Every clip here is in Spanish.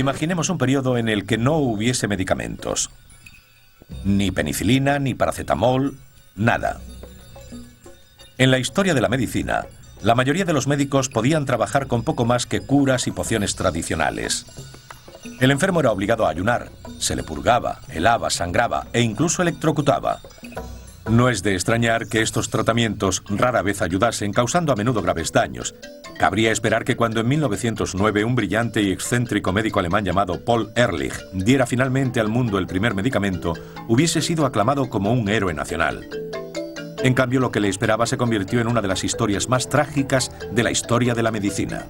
Imaginemos un periodo en el que no hubiese medicamentos. Ni penicilina, ni paracetamol, nada. En la historia de la medicina, la mayoría de los médicos podían trabajar con poco más que curas y pociones tradicionales. El enfermo era obligado a ayunar, se le purgaba, helaba, sangraba e incluso electrocutaba. No es de extrañar que estos tratamientos rara vez ayudasen, causando a menudo graves daños. Cabría esperar que cuando en 1909 un brillante y excéntrico médico alemán llamado Paul Ehrlich diera finalmente al mundo el primer medicamento, hubiese sido aclamado como un héroe nacional. En cambio, lo que le esperaba se convirtió en una de las historias más trágicas de la historia de la medicina.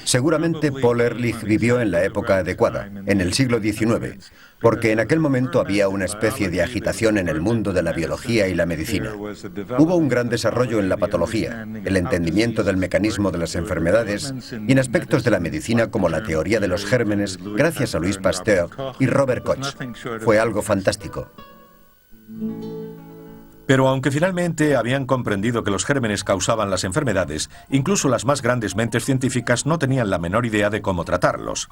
Seguramente Paul Ehrlich vivió en la época adecuada, en el siglo XIX, porque en aquel momento había una especie de agitación en el mundo de la biología y la medicina. Hubo un gran desarrollo en la patología, el entendimiento del mecanismo de las enfermedades y en aspectos de la medicina como la teoría de los gérmenes, gracias a Louis Pasteur y Robert Koch. Fue algo fantástico. Pero aunque finalmente habían comprendido que los gérmenes causaban las enfermedades, incluso las más grandes mentes científicas no tenían la menor idea de cómo tratarlos.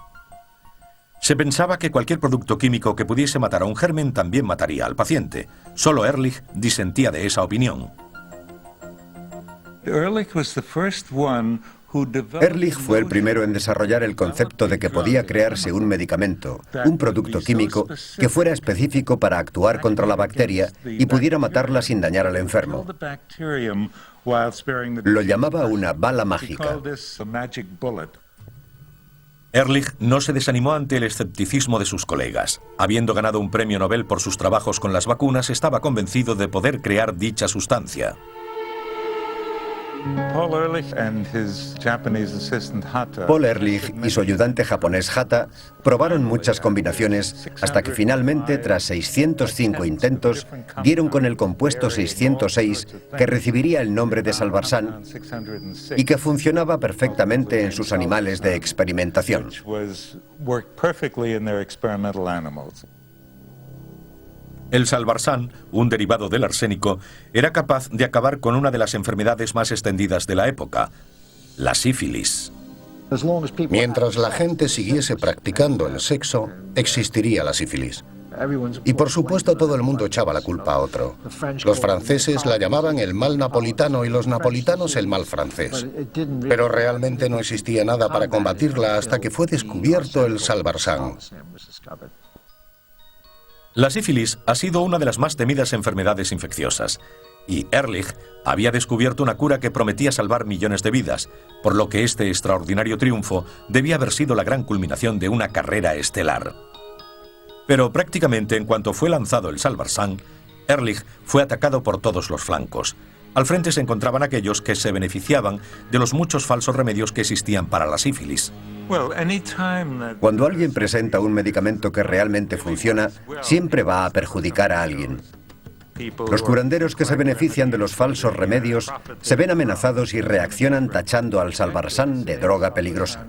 Se pensaba que cualquier producto químico que pudiese matar a un germen también mataría al paciente. Solo Ehrlich disentía de esa opinión. Ehrlich fue el primero en desarrollar el concepto de que podía crearse un medicamento, un producto químico, que fuera específico para actuar contra la bacteria y pudiera matarla sin dañar al enfermo. Lo llamaba una bala mágica. Ehrlich no se desanimó ante el escepticismo de sus colegas. Habiendo ganado un premio Nobel por sus trabajos con las vacunas, estaba convencido de poder crear dicha sustancia. Paul Ehrlich y su ayudante japonés Hata probaron muchas combinaciones hasta que finalmente, tras 605 intentos, dieron con el compuesto 606 que recibiría el nombre de Salvarsan y que funcionaba perfectamente en sus animales de experimentación. El Salvarsan, un derivado del arsénico, era capaz de acabar con una de las enfermedades más extendidas de la época, la sífilis. Mientras la gente siguiese practicando el sexo, existiría la sífilis. Y por supuesto todo el mundo echaba la culpa a otro. Los franceses la llamaban el mal napolitano y los napolitanos el mal francés. Pero realmente no existía nada para combatirla hasta que fue descubierto el Salvarsan. La sífilis ha sido una de las más temidas enfermedades infecciosas, y Ehrlich había descubierto una cura que prometía salvar millones de vidas, por lo que este extraordinario triunfo debía haber sido la gran culminación de una carrera estelar. Pero prácticamente en cuanto fue lanzado el Salvarsan, Ehrlich fue atacado por todos los flancos. Al frente se encontraban aquellos que se beneficiaban de los muchos falsos remedios que existían para la sífilis. Cuando alguien presenta un medicamento que realmente funciona, siempre va a perjudicar a alguien. Los curanderos que se benefician de los falsos remedios se ven amenazados y reaccionan tachando al Salvarsan de droga peligrosa.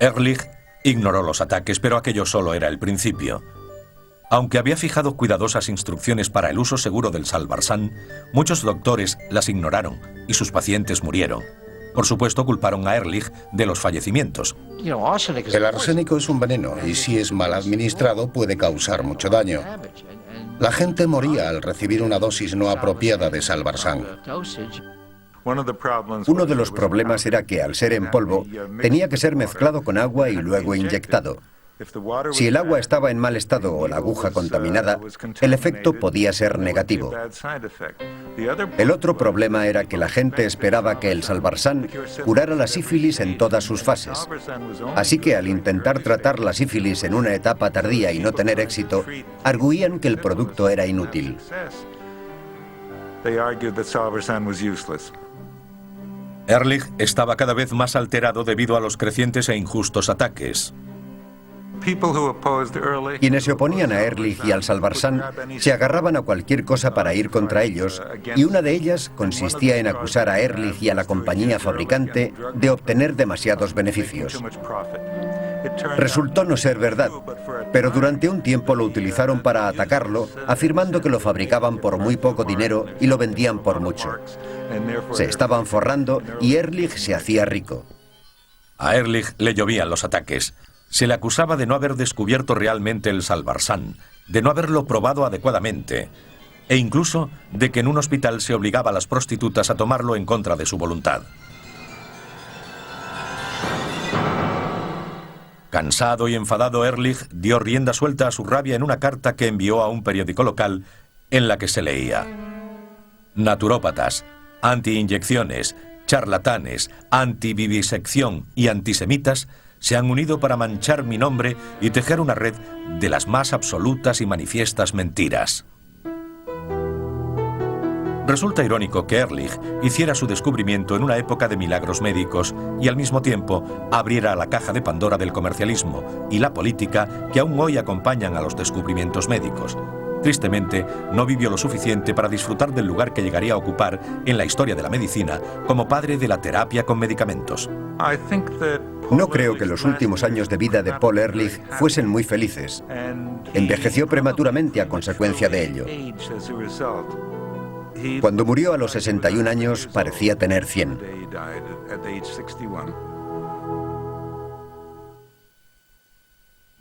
Ehrlich ignoró los ataques, pero aquello solo era el principio. Aunque había fijado cuidadosas instrucciones para el uso seguro del Salvarsan, muchos doctores las ignoraron y sus pacientes murieron. Por supuesto, culparon a Ehrlich de los fallecimientos. El arsénico es un veneno y si es mal administrado puede causar mucho daño. La gente moría al recibir una dosis no apropiada de Salvarsan. Uno de los problemas era que, al ser en polvo, tenía que ser mezclado con agua y luego inyectado. Si el agua estaba en mal estado o la aguja contaminada, el efecto podía ser negativo. El otro problema era que la gente esperaba que el Salvarsan curara la sífilis en todas sus fases. Así que al intentar tratar la sífilis en una etapa tardía y no tener éxito, arguían que el producto era inútil. Ehrlich estaba cada vez más alterado debido a los crecientes e injustos ataques. Quienes se oponían a Ehrlich y al Salvarsan se agarraban a cualquier cosa para ir contra ellos, y una de ellas consistía en acusar a Ehrlich y a la compañía fabricante de obtener demasiados beneficios. Resultó no ser verdad, pero durante un tiempo lo utilizaron para atacarlo, afirmando que lo fabricaban por muy poco dinero y lo vendían por mucho. Se estaban forrando y Ehrlich se hacía rico. A Ehrlich le llovían los ataques. Se le acusaba de no haber descubierto realmente el Salvarsan, de no haberlo probado adecuadamente, e incluso de que en un hospital se obligaba a las prostitutas a tomarlo en contra de su voluntad. Cansado y enfadado, Ehrlich dio rienda suelta a su rabia en una carta que envió a un periódico local en la que se leía: naturópatas, antiinyecciones, charlatanes, antivivisección y antisemitas se han unido para manchar mi nombre y tejer una red de las más absolutas y manifiestas mentiras. Resulta irónico que Ehrlich hiciera su descubrimiento en una época de milagros médicos y al mismo tiempo abriera la caja de Pandora del comercialismo y la política que aún hoy acompañan a los descubrimientos médicos. Tristemente, no vivió lo suficiente para disfrutar del lugar que llegaría a ocupar en la historia de la medicina como padre de la terapia con medicamentos. No creo que los últimos años de vida de Paul Ehrlich fuesen muy felices. Envejeció prematuramente a consecuencia de ello. Cuando murió a los 61 años, parecía tener 100.